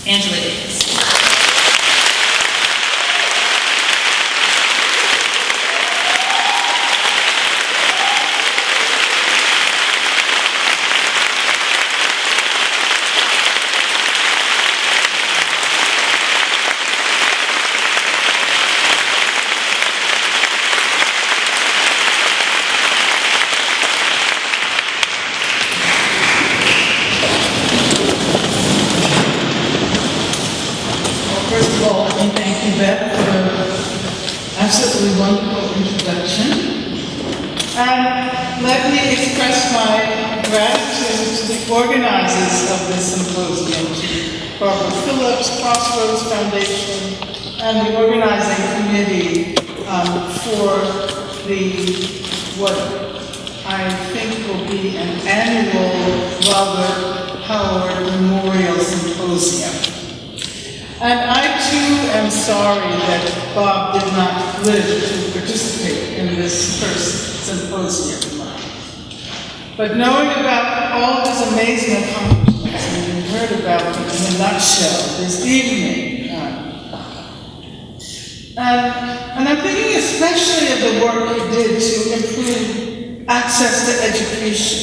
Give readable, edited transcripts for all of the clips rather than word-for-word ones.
Angela Davis. First of all, thank you, Beth, for an absolutely wonderful introduction. And let me express my gratitude to the organizers of this symposium, to Barbara Phillips, Crossroads Foundation, and the organizing committee for what I think will be an annual Robert Howard Memorial Symposium. And I too am sorry that Bob did not live to participate in this first symposium. But knowing about all his amazing accomplishments, and we heard about them in a nutshell this evening, and I'm thinking especially of the work he did to improve access to education.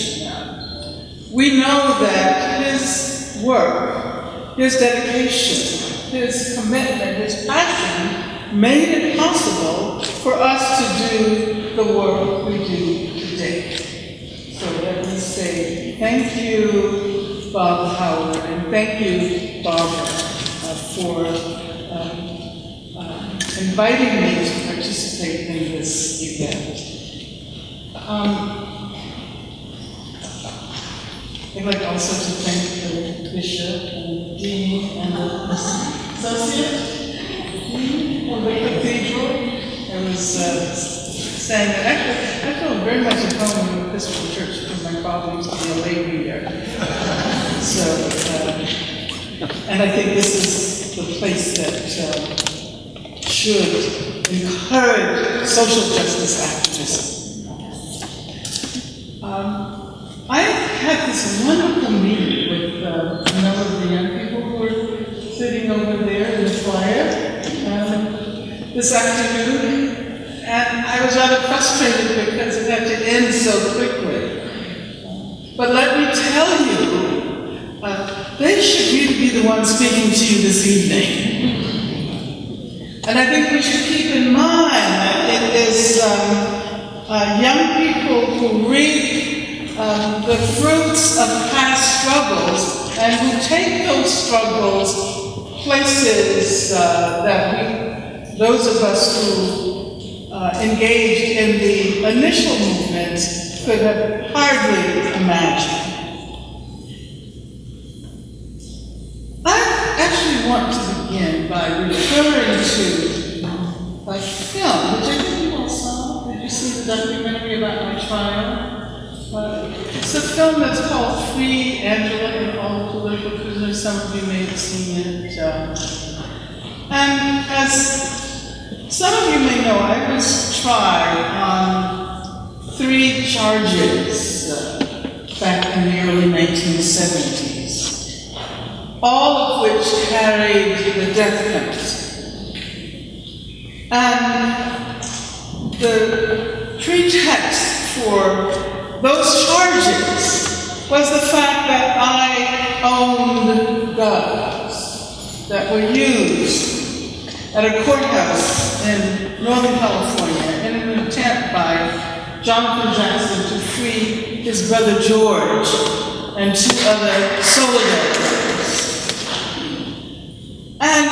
We know that his work, his dedication, his commitment, his passion made it possible for us to do the work we do today. So let me say thank you, Bob Howard, and thank you, Barbara, for inviting me to participate in this event. I'd like also to thank the bishop and the dean and the associate dean of the cathedral. I was saying that actually I feel very much at home in the Episcopal Church because my father used to be a lay reader. And I think this is the place that should encourage social justice activism. I had this wonderful meeting with a number of the young people who were sitting over there in the foyer this afternoon, and I was rather frustrated because it had to end so quickly. But let me tell you, they should really be the ones speaking to you this evening. And I think we should keep in mind that it is young people who read the fruits of past struggles and who take those struggles places that those of us who engaged in the initial movement could have hardly imagined. I actually want to begin by referring to a film, which I think you all saw. Did you see the documentary about my trial? It's a film that's called Free Angela and All the Political Prisoners. Some of you may have seen it. And as some of you may know, I was tried on 3 charges back in the early 1970s, all of which carried the death penalty. And the pretext for those charges was the fact that I owned guns that were used at a courthouse in Northern California in an attempt by Jonathan Jackson to free his brother George and 2 other solidaries. And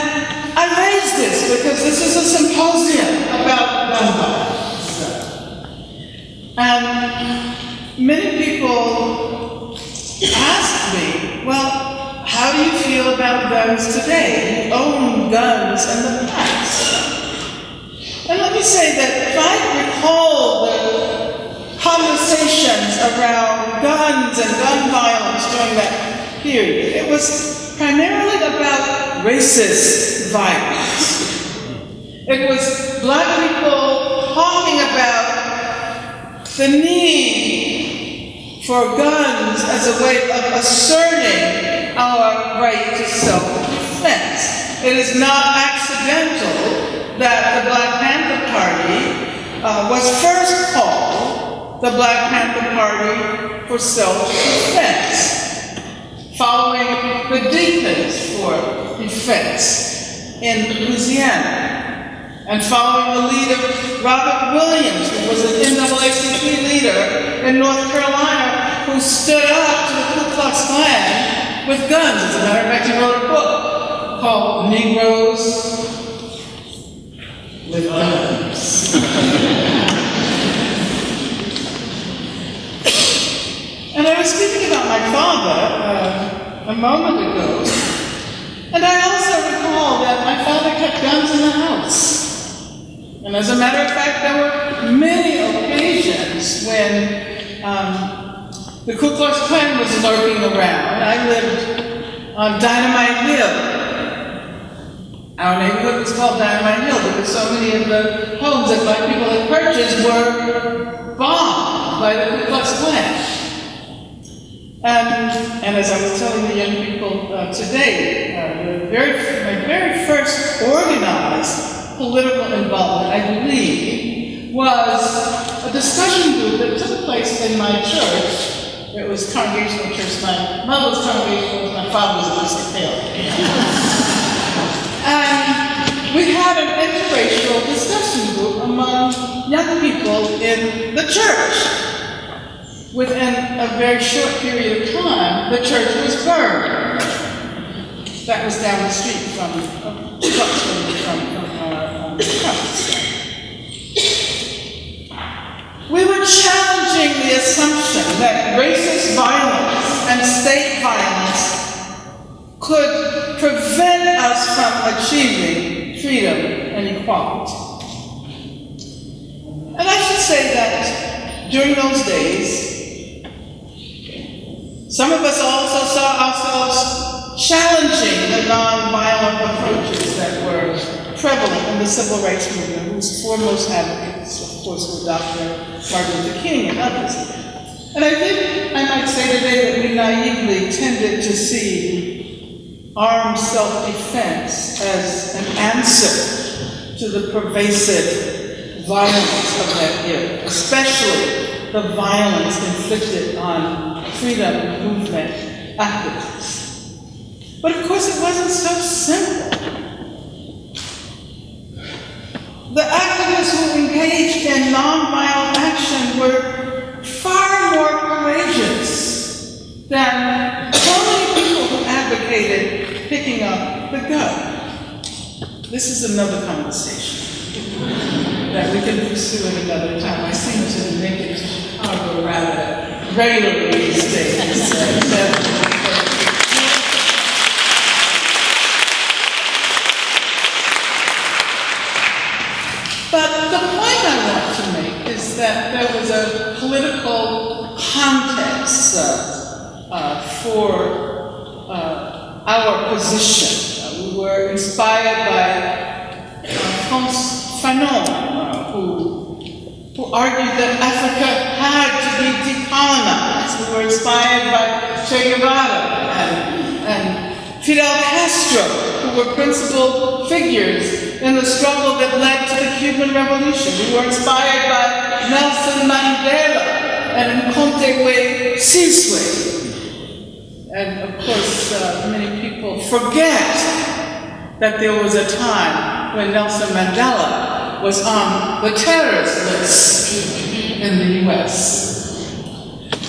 I raised this because this is a symposium about gun violence. And many people ask me, well, how do you feel about guns today? You own guns in the past. And let me say that if I recall the conversations around guns and gun violence during that period, it was primarily about racist violence. It was Black people talking about the need for guns as a way of asserting our right to self-defense. it is not accidental that the Black Panther Party was first called the Black Panther Party for Self-Defense, following the Deacons for Defense in Louisiana, and following the lead of Robert Williams, who was an NAACP leader in North Carolina, who stood up to the Ku Klux Klan with guns. As a matter of fact, he wrote a book called Negroes with Guns. And I was thinking about my father a moment ago, and I also recall that my father kept guns in the house. And as a matter of fact, there were many occasions when the Ku Klux Klan was lurking around. I lived on Dynamite Hill. Our neighborhood was called Dynamite Hill because so many of the homes that Black people had purchased were bombed by the Ku Klux Klan. And as I was telling the young people today, my very first organized political involvement, I believe, was a discussion group that took place in my church. It was Congregational Church. My mother was Congregational, my father was Episcopalian. And we had an interracial discussion group among young people in the church. Within a very short period of time, the church was burned. That was down the street from our house. We were challenging the assumption that racist violence and state violence could prevent us from achieving freedom and equality. And I should say that during those days, some of us also saw ourselves challenging the nonviolent approaches that were prevalent in the civil rights movement, whose foremost advocates, of course, were Dr. Martin Luther King and others. And I think I might say today that we naively tended to see armed self-defense as an answer to the pervasive violence of that era, especially the violence inflicted on freedom movement activists. But of course it wasn't so simple. The activists who engaged in nonviolent action were far more courageous than so many people who advocated picking up the gun. This is another conversation that we can pursue at another time. I seem to make it to Chicago rather regularly these days. But the point I want to make is that there was a political context for our position. We were inspired by Frantz Fanon, who argued that Africa had to be decolonized. We were inspired by Che Guevara and Fidel Castro, who were principal figures in the struggle that led to the Cuban Revolution. We were inspired by Nelson Mandela and Nkontwe Sizwe. And of course, many people forget that there was a time when Nelson Mandela was on the terrorist list in the US.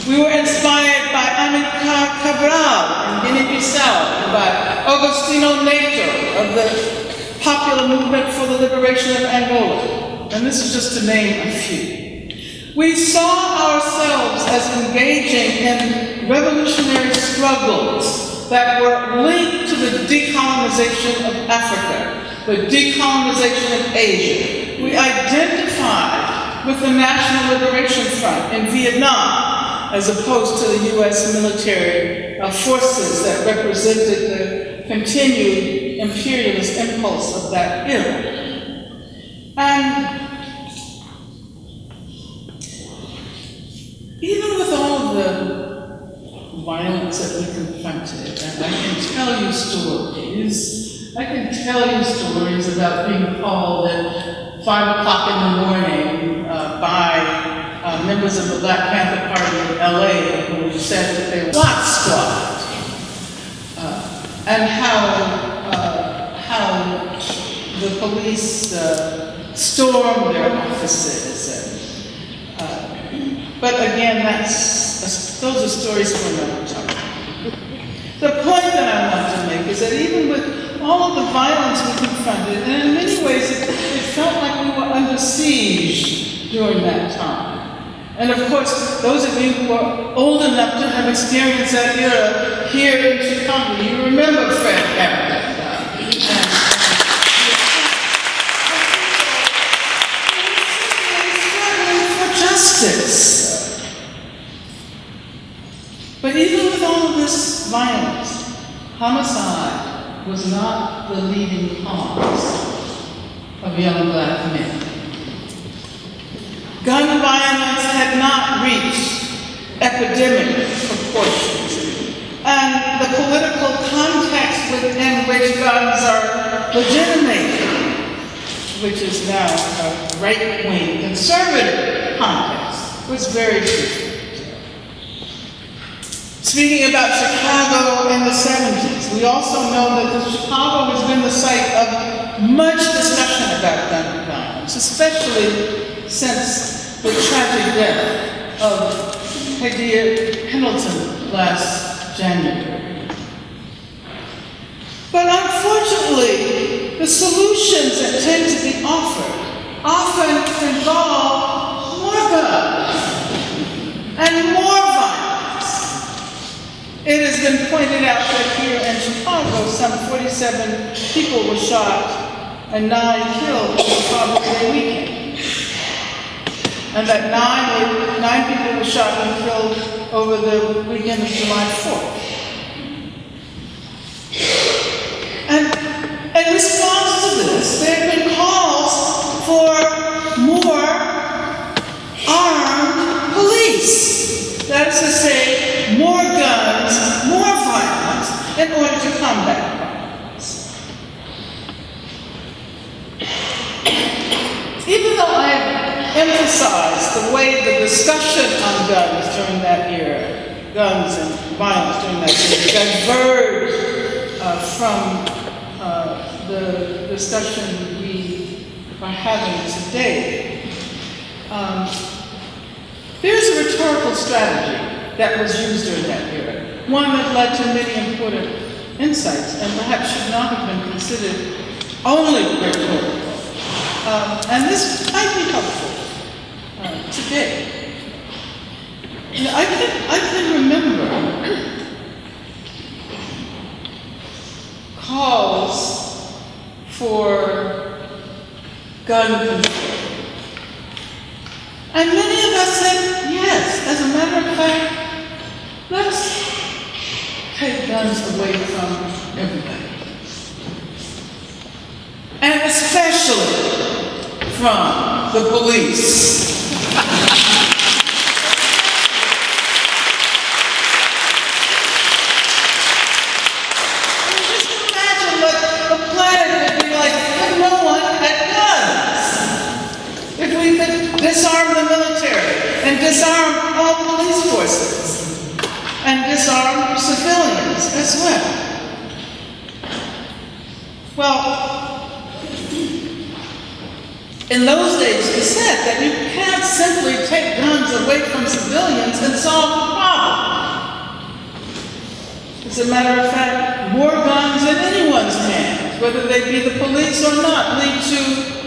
We were inspired by Amilcar Cabral in Guinea-Bissau, and by Agostinho Neto of the Popular Movement for the Liberation of Angola. And this is just to name a few. We saw ourselves as engaging in revolutionary struggles that were linked to the decolonization of Africa, the decolonization of Asia. We identified with the National Liberation Front in Vietnam, as opposed to the US military forces that represented the continued imperialist impulse of that era. And even with all the violence that we confronted, and I can tell you stories I can tell you stories about being called at 5 o'clock in the morning by members of the Black Panther Party in LA who said that they were SWAT squad. And how the police stormed their offices. But again, those are stories for another time. The point that I want to make is that even with all of the violence we confronted, and in many ways it felt like we were under siege during that time. And of course, those of you who are old enough to have experienced that era here in Chicago, you remember Fred Hampton. For justice. But even with all of this violence, homicide was not the leading cause of young black men. Gun violence had not reached epidemic proportions, and the political context within which guns are legitimated, which is now a right-wing conservative context, was very different. Speaking about Chicago in the 70s, we also know that Chicago has been the site of much discussion about gun violence, especially since the tragic death of Hadia Pendleton last January. But unfortunately, the solutions that tend to be offered often involve more guns and more violence. It has been pointed out that here in Chicago, some 47 people were shot and 9 killed on Chicago Day weekend. And that nine people were shot and killed over the weekend of July 4th. And in response to this, there have been calls for more armed police. That is to say, more guns, more violence, in order to combat violence. Even though I emphasized the way the discussion on guns during that era, guns and violence during that era, diverged from the discussion we are having today. There's a rhetorical strategy that was used during that era, one that led to many important insights and perhaps should not have been considered only rhetorical. And this might be helpful today. I can remember calls for gun control. And many of us said, yes, as a matter of fact, let's take guns away from everybody. And especially from the police. Just imagine what the planet would be like if no one had guns. If we could disarm the military and disarm all the police forces and disarm civilians as well. Well, in those days, we said that you can't simply take guns away from civilians and solve the problem. As a matter of fact, more guns in anyone's hands, whether they be the police or not, lead to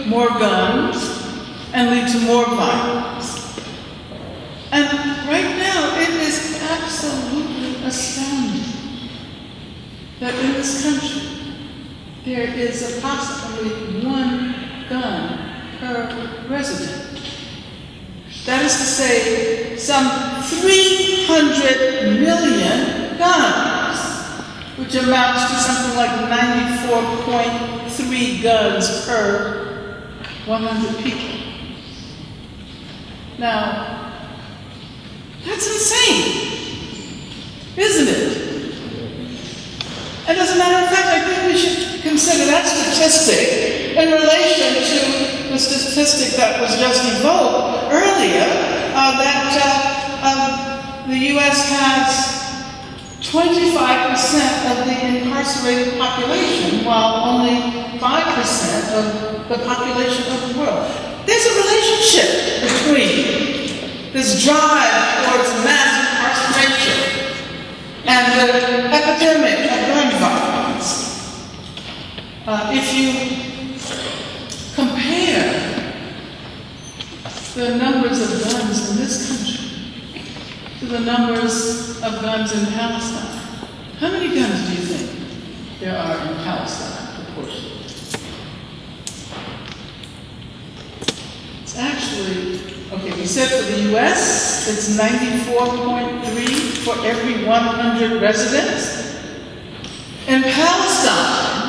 more guns and lead to more violence. And right now, it is absolutely astounding that in this country, there is approximately 1 gun per resident. That is to say, some 300 million guns, which amounts to something like 94.3 guns per 100 people. Now, that's insane, isn't it? And as a matter of fact, I think we should consider statistic in relation to the statistic that was just evoked earlier, that the U.S. has 25% of the incarcerated population, while only 5% of the population of the world. There's a relationship between this drive towards mass incarceration and the epidemic of gun violence. If you compare the numbers of guns in this country to the numbers of guns in Palestine, how many guns do you think there are in Palestine proportionally? It's actually, okay, we said for the US, it's 94.3 for every 100 residents. In Palestine,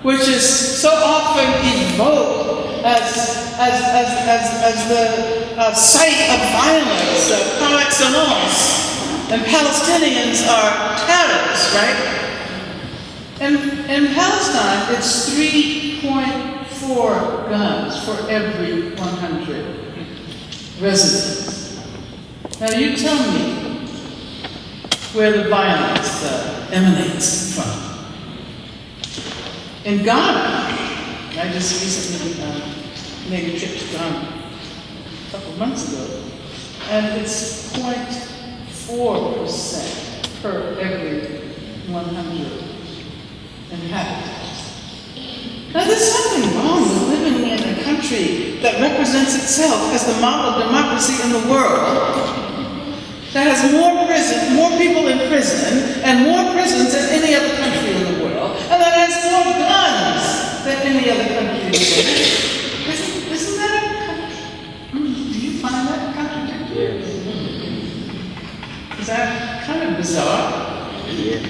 which is so often evoked as the site of violence, par excellence, and Palestinians are terrorists, right? In Palestine, it's 3.4 guns for every 100 residents. Now you tell me where the violence emanates from. In Ghana, I just recently made a trip to Ghana a couple of months ago, and it's 0.4% per every 100 inhabitants. Now there's something wrong with living in a country that represents itself as the model of democracy in the world, that has more people in prison and more prisons than any other country in the world, and that has more guns than any other country in the world. Isn't that a country? Do you find that contradictory? Yes. Is that kind of bizarre? Yes.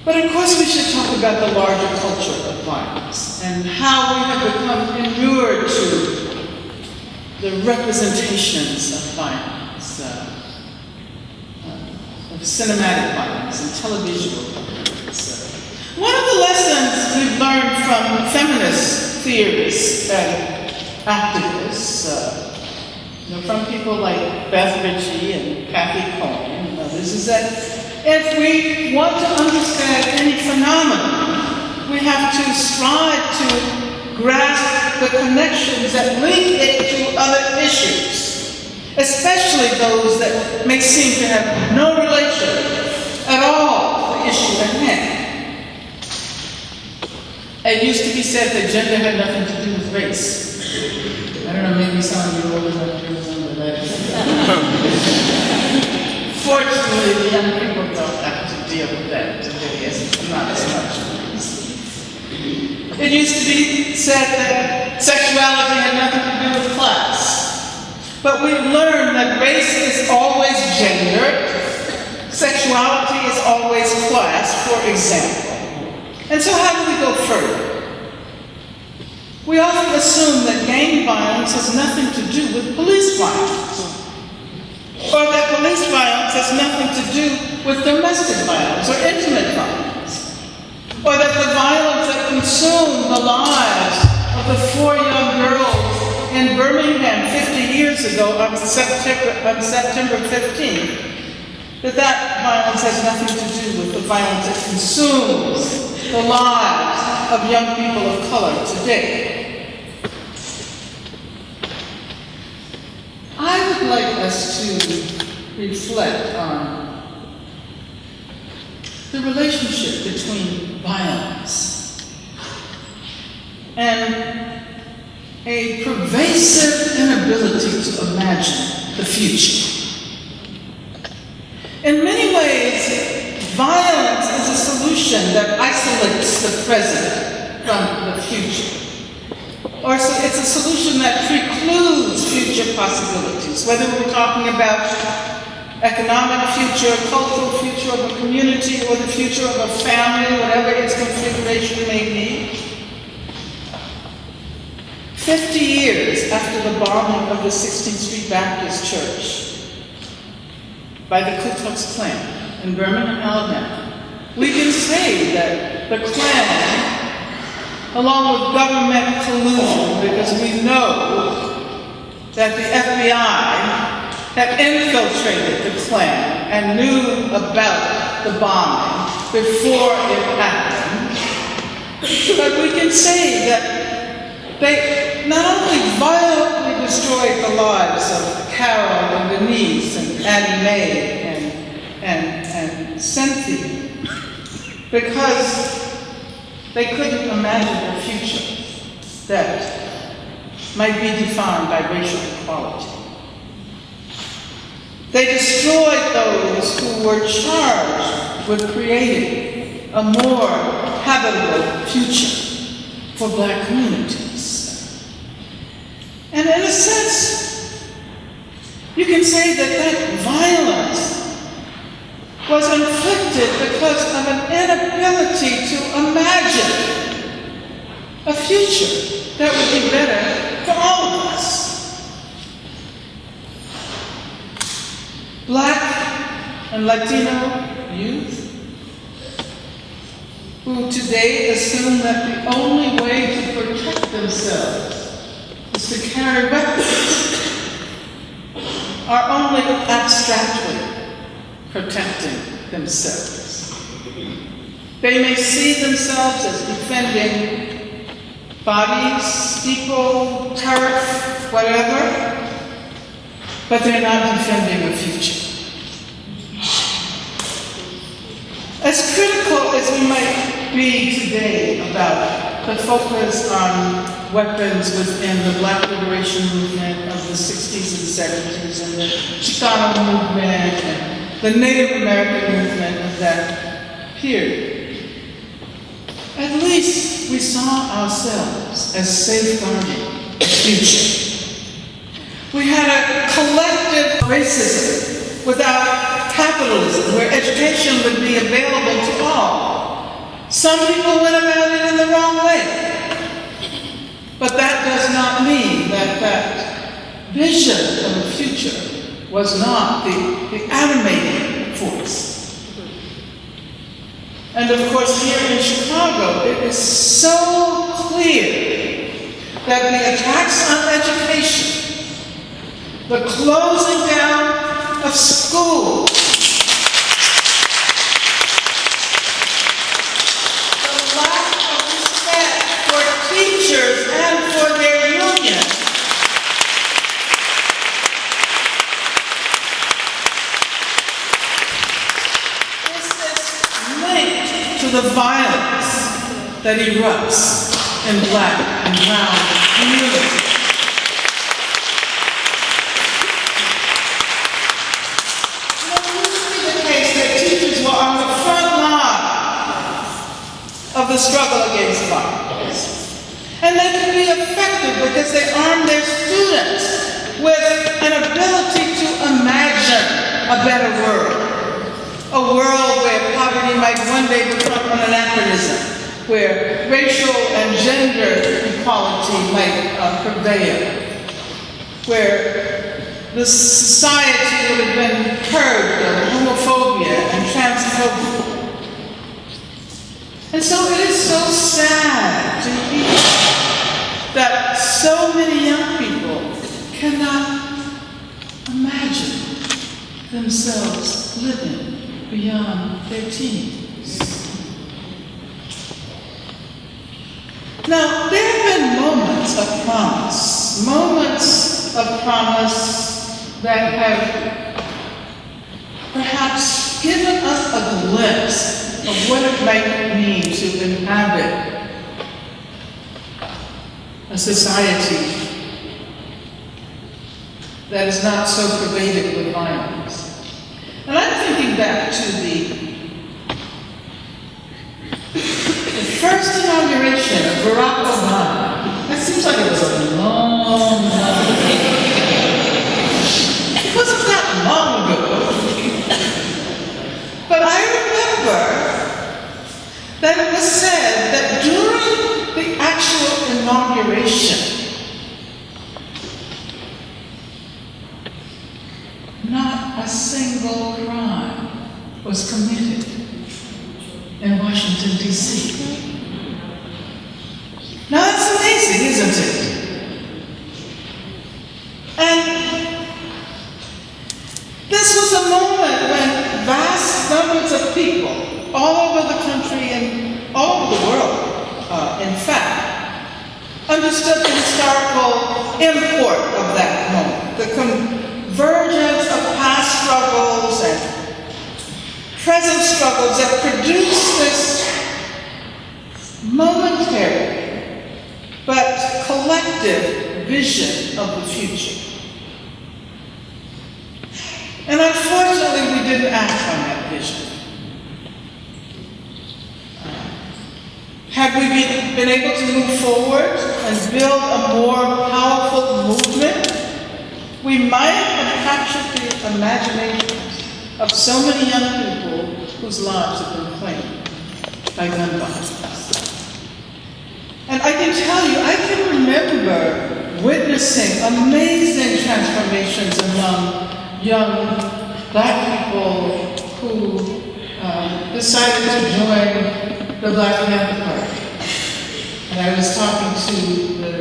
But of course we should talk about the larger culture of violence and how we have become inured to the representations of violence, of cinematic violence and televisual violence. One of the lessons we've learned from feminist theorists and activists, from people like Beth Ritchie and Kathy Cohen and others, is that if we want to understand any phenomenon, we have to strive to grasp the connections that link it to other issues, especially those that may seem to have no relation at all to the issue at hand. It used to be said that gender had nothing to do with race. I don't know, maybe some of you are old enough to remember that. Fortunately, the young people don't have to deal with that today, not as much. It used to be said that sexuality had nothing to do with class. But we've learned that race is always gender, sexuality is always class, for example. And so how do we go further? We often assume that gang violence has nothing to do with police violence, or that police violence has nothing to do with domestic violence or intimate violence, or that the violence that consumed the lives of the 4 young girls in Birmingham 50 years ago on September 15th, that violence has nothing to do with the violence that consumes the lives of young people of color today. I would like us to reflect on the relationship between violence and a pervasive inability to imagine the future. In many ways, violence is a solution that isolates the present from the future. Or so it's a solution that precludes future possibilities, whether we're talking about economic future, cultural future of a community, or the future of a family, whatever its configuration may be. 50 years after the bombing of the 16th Street Baptist Church by the Ku Klux Klan in Birmingham, Alabama, we can say say that the Klan, along with government collusion, because we know that the FBI had infiltrated the Klan and knew about the bombing before it happened. But we can say that they not only violently destroyed the lives of Carol and Denise and Annie Mae and Cynthia, because they couldn't imagine a future that might be defined by racial equality. They destroyed those who were charged with creating a more habitable future for Black communities. And in a sense, you can say that that violence was inflicted because of an inability to imagine a future that would be better for all of us. Black and Latino youth who today assume that the only way to protect themselves is to carry weapons are only abstractly protecting themselves. They may see themselves as defending bodies, people, turf, whatever, but they're not defending a future. As critical as we might be today about the focus on weapons within the Black liberation movement of the 60s and 70s and the Chicano movement and the Native American movement of that period, at least we saw ourselves as safeguarding the future. We had a collective racism without capitalism, where education would be available to all. Some people went about it in the wrong way. But that does not mean that that vision of the future was not the animating force. And of course, here in Chicago, it is so clear that the attacks on education, the closing down of schools, the lack of respect for teachers and for their union, this is linked to the violence that erupts in Black and brown communities. Of the struggle against violence. And they can be effective because they arm their students with an ability to imagine a better world. A world where poverty might one day become an anachronism, where racial and gender equality might prevail, where the society would have been purged of homophobia and transphobia. And so it is so sad to hear that so many young people cannot imagine themselves living beyond their teens. Now, there have been moments of promise that have perhaps given us a glimpse of what it might mean to inhabit a society that is not so pervaded with violence. And I'm thinking back to the first inauguration of Barack Obama. That seems like it was a long time ago. It wasn't that long ago. But I remember that it was said that during the actual inauguration, not a single crime was committed. in Washington, D.C. Now that's amazing, isn't it? And this was a moment when vast numbers of people all over the country and all over the world, in fact, understood the historical import of that moment, the convergence of past struggles and present struggles that produced this momentary but collective vision of the future. And unfortunately, we didn't act on that vision. Had we been able to move forward and build a more powerful movement, we might have captured the imaginations of so many young people whose lives have been claimed by gun violence. And I can tell you, I can remember witnessing amazing transformations among young Black people who decided to join the Black Panther Party. And I was talking to the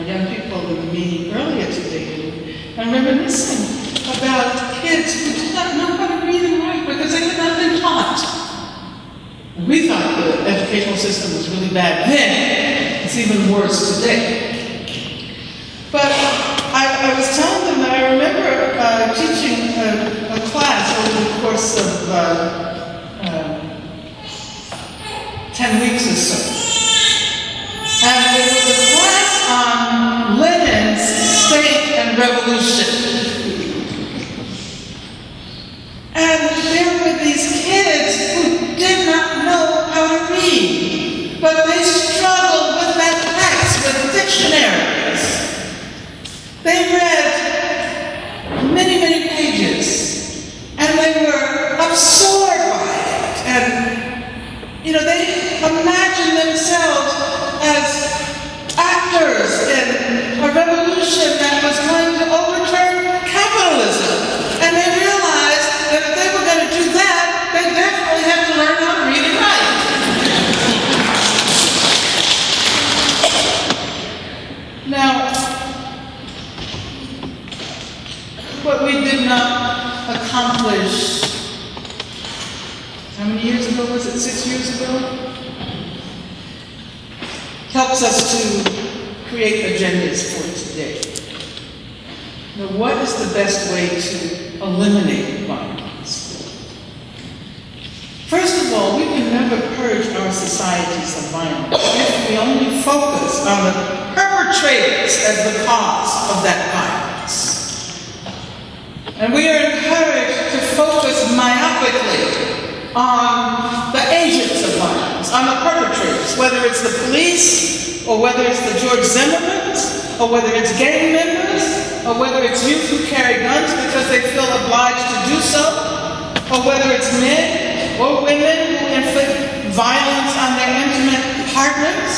young people in the meeting earlier today, and reminiscing about kids who did not know how to read and write because they had not been taught. We thought the educational system was really bad then. It's even worse today. But I was telling them that I remember teaching a class over the course of 10 weeks or so. And it was a class on Lenin's State and Revolution. And there were these kids who did not know how to read, but they struggled with that text, with dictionaries. They read many, many pages, and they were absorbed by it. And, they imagined themselves as actors in a revolution that was going to overturn capitalism. And they realized that if they were going to do that, they definitely had to learn how to read and write. Now, what we did not accomplish, how many years ago was it? 6 years ago? Helps us to create agendas for today. Now, what is the best way to eliminate violence? First of all, we can never purge our societies of violence if we only focus on the perpetrators as the cause of that violence. And we are encouraged to focus myopically on the agents of violence, on the perpetrators, whether it's the police, or whether it's the George Zimmermans, or whether it's gang members, or whether it's youth who carry guns because they feel obliged to do so, or whether it's men or women who inflict violence on their intimate partners,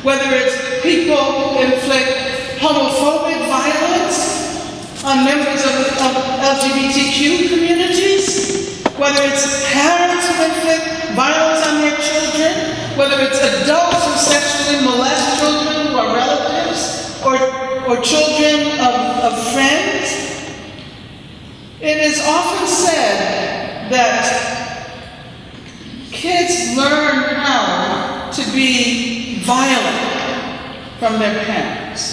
whether it's people who inflict homophobic violence on members of LGBTQ communities, whether it's parents who inflict violence on their children, whether it's adults who sexually molest children who are relatives, or children of friends. It is often said that kids learn how to be violent from their parents.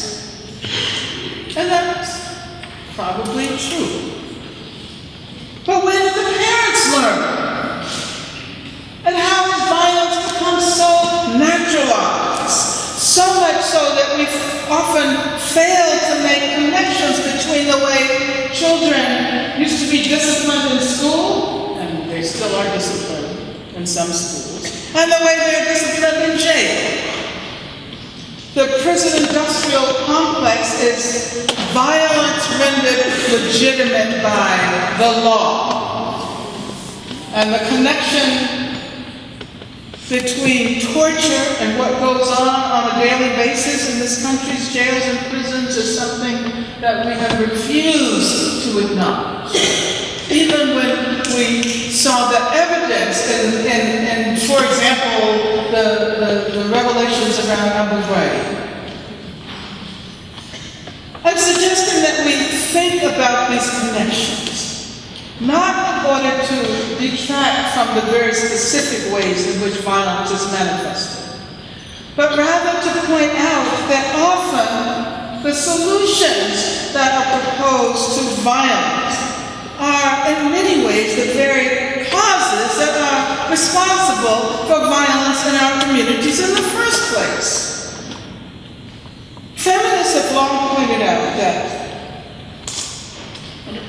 And that's probably true. But when did the parents learn? And how has violence become so naturalized? So much so that we often fail to make connections between the way children used to be disciplined in school, and they still are disciplined in some schools, and the way they're disciplined in jail. The prison-industrial complex is violence rendered legitimate by the law. And the connection between torture and what goes on a daily basis in this country's jails and prisons is something that we have refused to acknowledge. Even when we saw the evidence in for example, the revelations around Abu Ghraib. I'm suggesting that we think about these connections, not in order to detract from the very specific ways in which violence is manifested, but rather to point out that often the solutions that are proposed to violence are in many ways the very causes that are responsible for violence in our communities in the first place. Feminists have long pointed out that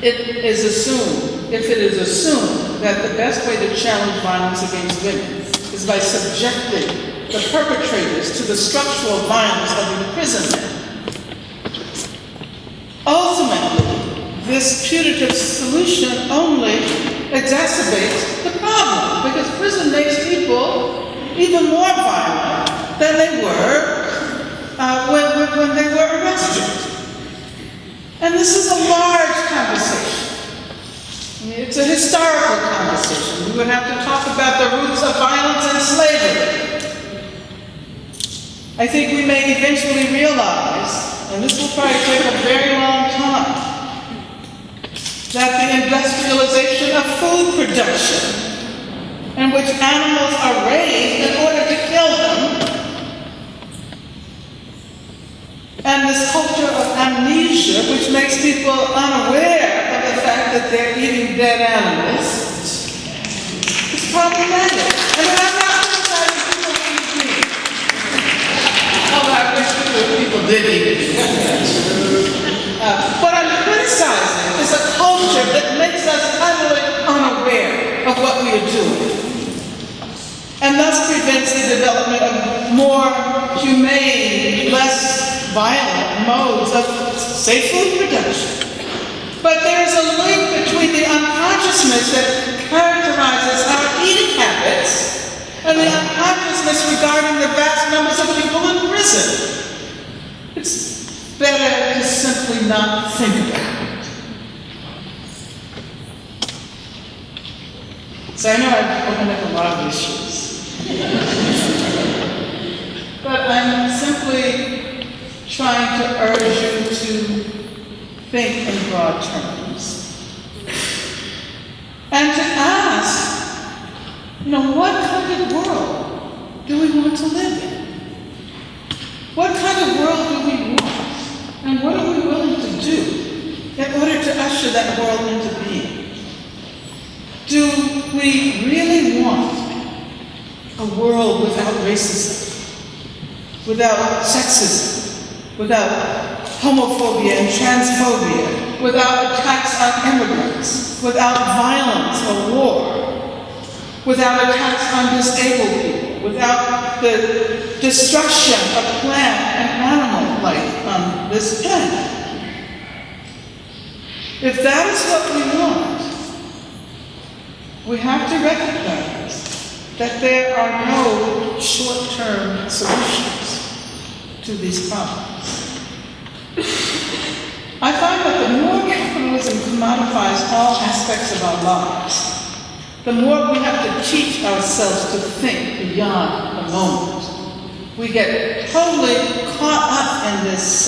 if it is assumed that the best way to challenge violence against women is by subjecting the perpetrators to the structural violence of imprisonment, ultimately, this punitive solution only exacerbates the problem, because prison makes people even more violent than they were when they were arrested. And this is a large conversation. I mean, it's a historical conversation. We would have to talk about the roots of violence and slavery. I think we may eventually realize, and this will probably take a very long time, that the industrialization of food production, in which animals are raised in order to kill them, and this culture of amnesia, which makes people unaware of the fact that they're eating dead animals, is problematic. And I'm not criticizing people who eat meat. Although I wish people did eat meat. What I'm criticizing is a culture that makes us utterly unaware of what we are doing, and thus prevents the development of more humane, less violent modes of, say, food production. But there is a link between the unconsciousness that characterizes our eating habits and the unconsciousness regarding the vast numbers of people in prison. It's better to simply not think about it. So I know I've opened up a lot of issues. But I'm simply trying to urge you to think in broad terms. And to ask, what kind of world do we want to live in? What kind of world do we want? And what are we willing to do in order to usher that world into being? Do we really want a world without racism, without sexism, without homophobia and transphobia, without attacks on immigrants, without violence or war, without attacks on disabled people, without the destruction of plant and animal life on this planet? If that is what we want, we have to recognize that there are no short-term solutions to these problems. I find that the more capitalism commodifies all aspects of our lives, the more we have to teach ourselves to think beyond the moment. We get totally caught up in this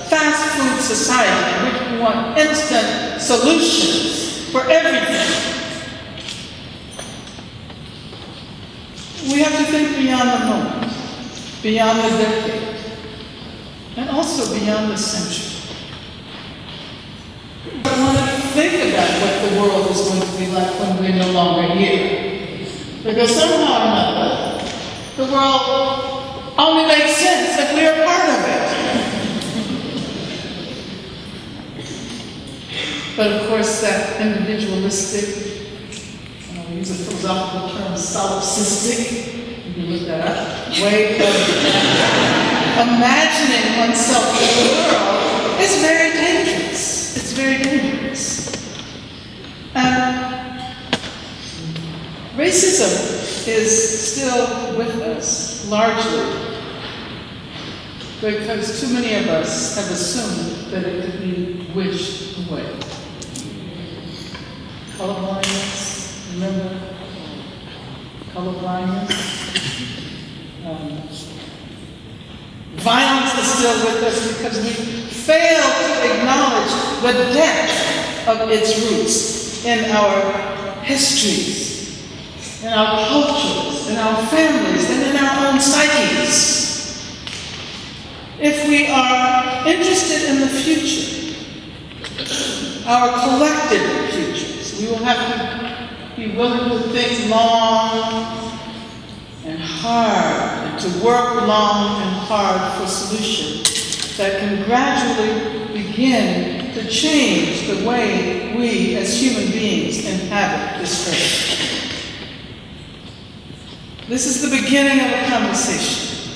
fast food society in which we want instant solutions for everything. We have to think beyond the moment, beyond the decade, and also beyond the century. I want to think about what the world is going to be like when we're no longer here. Because somehow or another, the world only makes sense if we are part of it. But of course, that individualistic, we use a philosophical term, solipsistic, you can look that up, way of imagining oneself in the world is very dangerous. It's very dangerous. And racism is still with us, largely, because too many of us have assumed that it could be wished away. Colorblindness, remember colorblindness? Violence is still with us because we fail to acknowledge the depth of its roots in our histories, in our cultures, in our families, and in our own psyches. If we are interested in the future, our collective futures, we will have to be willing to think long and hard, and to work long and hard for solutions that can gradually begin to change the way we as human beings inhabit this earth. This is the beginning of a conversation,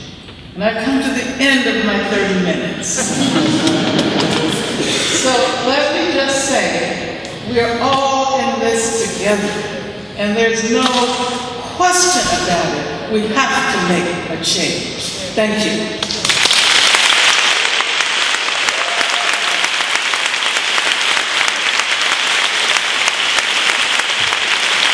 and I've come to the end of my 30 minutes. So let me just say, we're all in this together, and there's no question about it. We have to make a change. Thank you.